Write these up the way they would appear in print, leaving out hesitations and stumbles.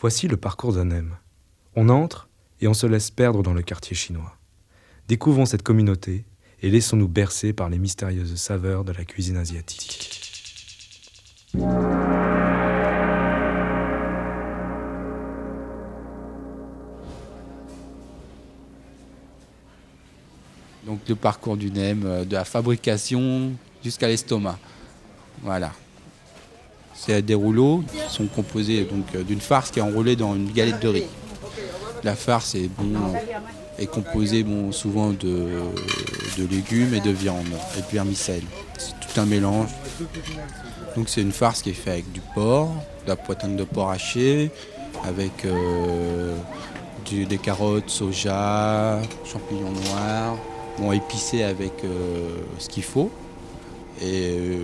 Voici le parcours d'un nem. On entre et on se laisse perdre dans le quartier chinois. Découvrons cette communauté et laissons-nous bercer par les mystérieuses saveurs de la cuisine asiatique. Donc le parcours du nem, de la fabrication jusqu'à l'estomac. Voilà. C'est des rouleaux qui sont composés d'une farce qui est enroulée dans une galette de riz. La farce est composée souvent de légumes et de viande et de vermicelle. C'est tout un mélange. Donc c'est une farce qui est faite avec du porc, de la poitrine de porc hachée, avec des carottes, soja, champignons noirs, épicé avec ce qu'il faut. Et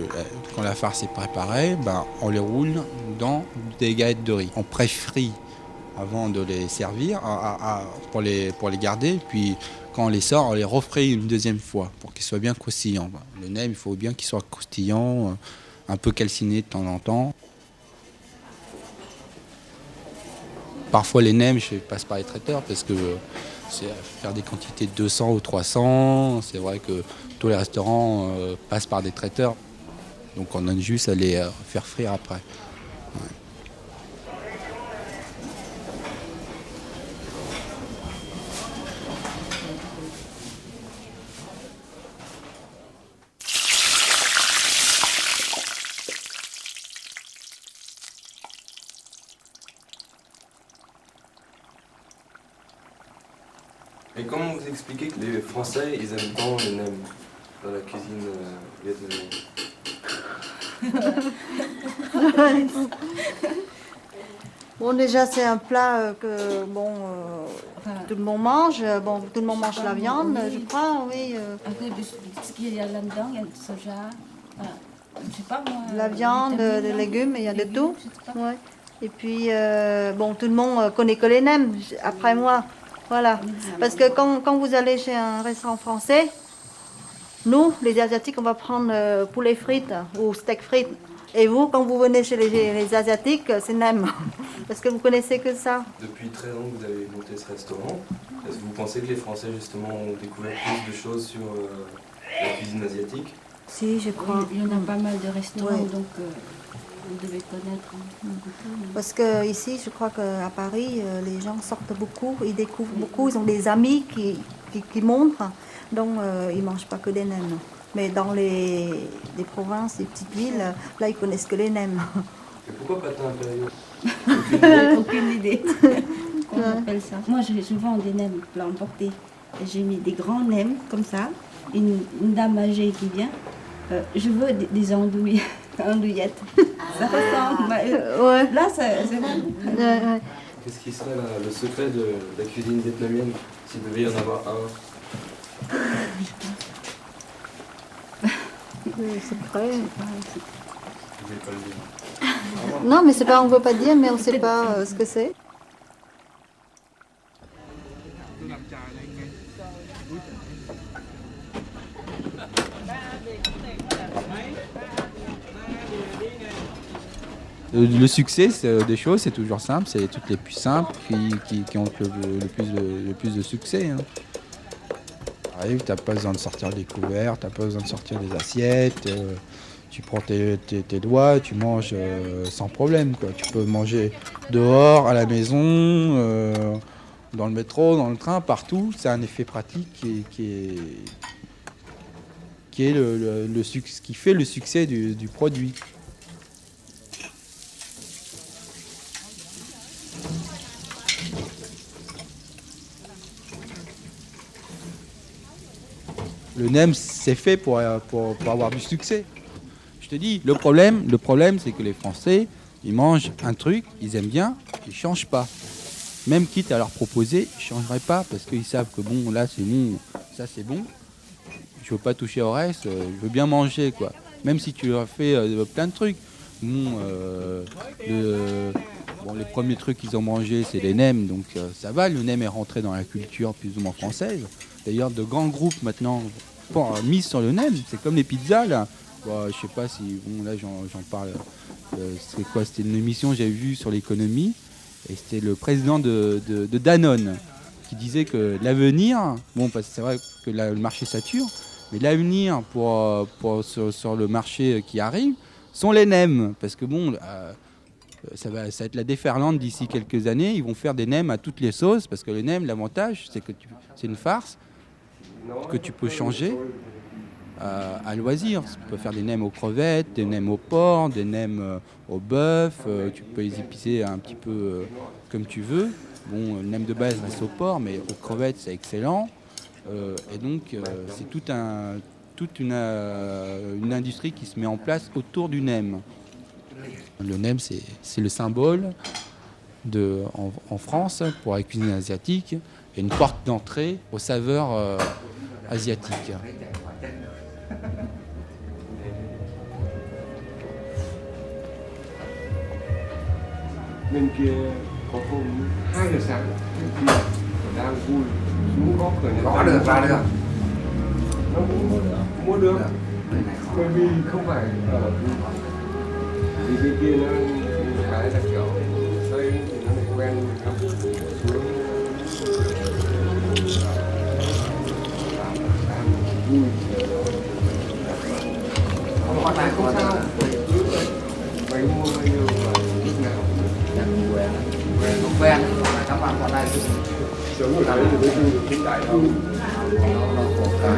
quand la farce est préparée, on les roule dans des galettes de riz. On pré-frit avant de les servir pour les garder. Puis quand on les sort, on les refrit une deuxième fois pour qu'ils soient bien croustillants. Le nem, il faut bien qu'il soit croustillant, un peu calciné de temps en temps. Parfois les nems, je passe par les traiteurs parce que c'est faire des quantités de 200 ou 300. C'est vrai que tous les restaurants passent par des traiteurs. Donc on a juste à les faire frire après. Ouais. Et comment vous expliquez que les Français, ils aiment tant les nems dans la cuisine vietnamienne? Bon, déjà, c'est un plat que tout le monde mange. Bon, tout le monde mange la viande, je crois, oui. Un peu de ce qu'il y a là-dedans, il y a du soja, je sais pas moi. La viande, des légumes, il y a de tout. Ouais. Et puis, tout le monde connaît que les nems, après moi. Voilà. Parce que quand vous allez chez un restaurant français, nous, les Asiatiques, on va prendre poulet frites ou steak frites. Et vous, quand vous venez chez les Asiatiques, c'est nem. Parce que vous connaissez que ça. Depuis 13 ans que vous avez monté ce restaurant, est-ce que vous pensez que les Français, justement, ont découvert plus de choses sur la cuisine asiatique? Si, je crois. Il y en a pas mal de restaurants, donc vous devez connaître. Parce que ici, je crois qu'à Paris, les gens sortent beaucoup, ils découvrent beaucoup, ils ont des amis qui montrent, donc ils ne mangent pas que des nems. Mais dans les provinces, les petites villes, là, ils connaissent que les nems. Et pourquoi patin impériaux? Aucune idée. Comment on appelle ça? Moi, je vends des nems plat emporté. J'ai mis des grands nems comme ça. Une dame âgée qui vient. Je veux des andouilles, andouillettes. Ça ressemble. Ouais. Là, c'est bon. Ouais. Qu'est-ce qui serait le secret de la cuisine vietnamienne, s'il devait y en avoir un? C'est vrai. Vous voulez pas le dire? Non, mais c'est pas, on ne veut pas dire, mais on ne sait pas ce que c'est. Le succès des choses, c'est toujours simple, c'est les trucs les plus simples qui ont le plus de succès. Hein. Arrive, tu n'as pas besoin de sortir des couverts, tu n'as pas besoin de sortir des assiettes, tu prends tes doigts, tu manges sans problème. Quoi. Tu peux manger dehors, à la maison, dans le métro, dans le train, partout. C'est un effet pratique qui fait le succès du produit. Le nem, c'est fait pour avoir du succès. Je te dis, le problème, c'est que les Français, ils mangent un truc, ils aiment bien, ils ne changent pas. Même quitte à leur proposer, ils ne changeraient pas parce qu'ils savent que bon, là c'est bon, ça c'est bon. Je ne veux pas toucher au reste, je veux bien manger, quoi. Même si tu leur fais plein de trucs. Les premiers trucs qu'ils ont mangés, c'est les nems, donc ça va. Le nem est rentré dans la culture plus ou moins française. D'ailleurs, de grands groupes maintenant mis sur le nem. C'est comme les pizzas, là. Je sais pas si... Bon, là, j'en parle. C'était une émission que j'avais vue sur l'économie. Et c'était le président de Danone qui disait que l'avenir, bon, parce que c'est vrai que le marché sature, mais l'avenir sur le marché qui arrive sont les nems. Parce que bon, ça va être la déferlante d'ici quelques années. Ils vont faire des nems à toutes les sauces, parce que le nem, l'avantage, c'est que c'est une farce que tu peux changer à loisir. Tu peux faire des nems aux crevettes, des nems au porc, des nems au bœuf. Tu peux les épicer un petit peu comme tu veux. Bon, le nem de base reste au porc, mais aux crevettes, c'est excellent. Et donc, c'est toute une industrie qui se met en place autour du nem. Le nem, c'est le symbole en France pour la cuisine asiatique et une porte d'entrée aux saveurs asiatiques. Bên kia có hôm 2 giờ sáng đang vui xuống góc cửa nhà Gõ được ra được. nó cũng mua được bởi vì không phải ở vì bên kia nó cái là kiểu đây thì nó lại quen không xuống vui Con này không sao mày mua bao nhiêu và lúc nào không quen. Các bạn con này sống ở đấy thì mới vui được hiện tại đâu. nó có cái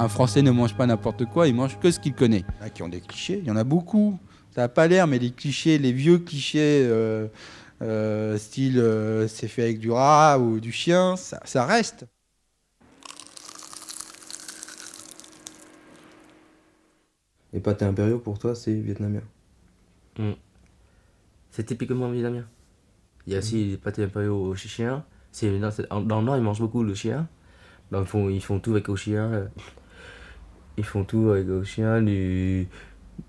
Un Français ne mange pas n'importe quoi, il mange que ce qu'il connaît. Il y en a qui ont des clichés, il y en a beaucoup. Ça n'a pas l'air, mais les clichés, les vieux clichés, style c'est fait avec du rat ou du chien, ça reste. Les pâtés impériaux, pour toi, c'est vietnamien. C'est typiquement vietnamien. Il y a aussi les pâtés impériaux au chien. Dans le nord, ils mangent beaucoup le chien. Donc, ils font tout avec au chien. Ils font tout avec au chien, du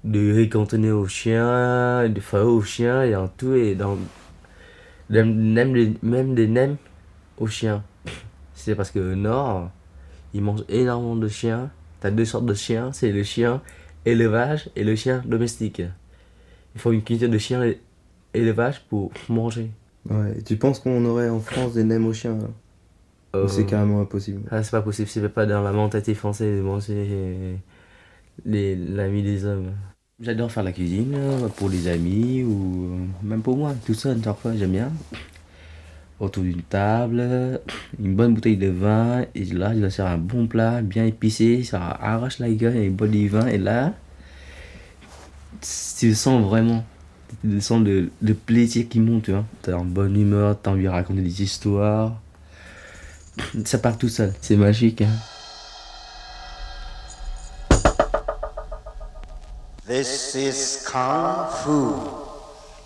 riz cantonné au chien, du pho au chien, et en tout, et même des nems au chien. C'est parce que au nord, ils mangent énormément de chiens. T'as 2 sortes de chiens, c'est le chien élevage et le chien domestique. Il faut une quantité de chiens élevage pour manger. Ouais, et tu penses qu'on aurait en France des nems aux chiens là Ou c'est carrément impossible? Ah, c'est pas possible, c'est pas dans la mentalité française de manger l'ami des hommes. J'adore faire la cuisine pour les amis ou même pour moi, tout seul, parfois j'aime bien. Autour d'une table, une bonne bouteille de vin, et là je dois faire un bon plat bien épicé, ça arrache la gueule avec une bonne du vin, et là tu sens vraiment, tu sens le plaisir qui monte, tu vois. T'es en bonne humeur, t'as envie de raconter des histoires. Ça part tout seul, c'est magique. Hein. This is Kung Fu,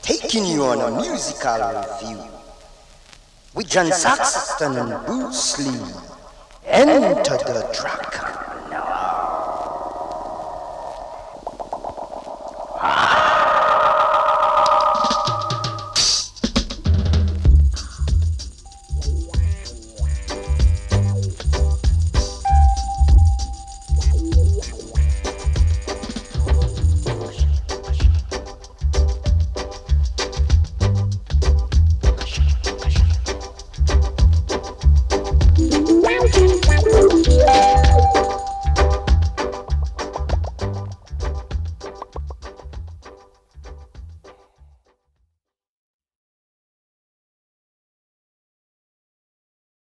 taking you on a musical review with John Saxon and Bruce Lee. Enter the track.